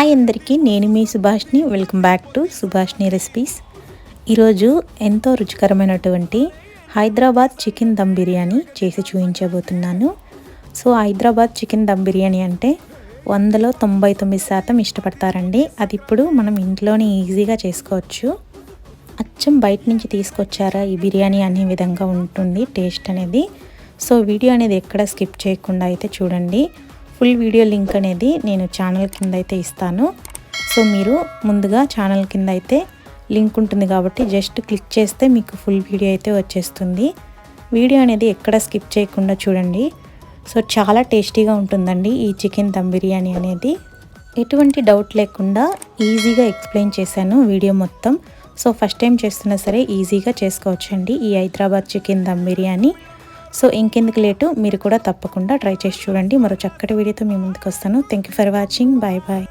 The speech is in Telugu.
హాయ్ అందరికీ, నేను మీ సుభాష్ని. వెల్కమ్ బ్యాక్ టు సుభాష్ని రెసిపీస్. ఈరోజు ఎంతో రుచికరమైనటువంటి హైదరాబాద్ చికెన్ దమ్ బిర్యానీ చేసి చూపించబోతున్నాను. సో హైదరాబాద్ చికెన్ దమ్ బిర్యానీ అంటే 100లో 99% ఇష్టపడతారండి. అది ఇప్పుడు మనం ఇంట్లోనే ఈజీగా చేసుకోవచ్చు. అచ్చం బయట నుంచి తీసుకొచ్చారా ఈ బిర్యానీ అనే విధంగా ఉంటుంది టేస్ట్ అనేది. సో వీడియో అనేది ఎక్కడ స్కిప్ చేయకుండా అయితే చూడండి. ఫుల్ వీడియో లింక్ అనేది నేను ఛానల్ కింద అయితే ఇస్తాను. సో మీరు ముందుగా ఛానల్ కింద అయితే లింక్ ఉంటుంది కాబట్టి జస్ట్ క్లిక్ చేస్తే మీకు ఫుల్ వీడియో అయితే వచ్చేస్తుంది. వీడియో అనేది ఎక్కడ స్కిప్ చేయకుండా చూడండి. సో చాలా టేస్టీగా ఉంటుందండి ఈ చికెన్ దమ్ బిర్యానీ అనేది. ఎటువంటి డౌట్ లేకుండా ఈజీగా ఎక్స్ప్లెయిన్ చేశాను వీడియో మొత్తం. సో ఫస్ట్ టైం చేస్తున్నా సరే ఈజీగా చేసుకోవచ్చండి ఈ హైదరాబాద్ చికెన్ దమ్ బిర్యానీ. సో ఇంకెందుకు లేటు, మీరు కూడా తప్పకుండా ట్రై చేసి చూడండి. మరో చక్కటి వీడియోతో మీ ముందుకు వస్తాను. Thank you for watching. Bye bye.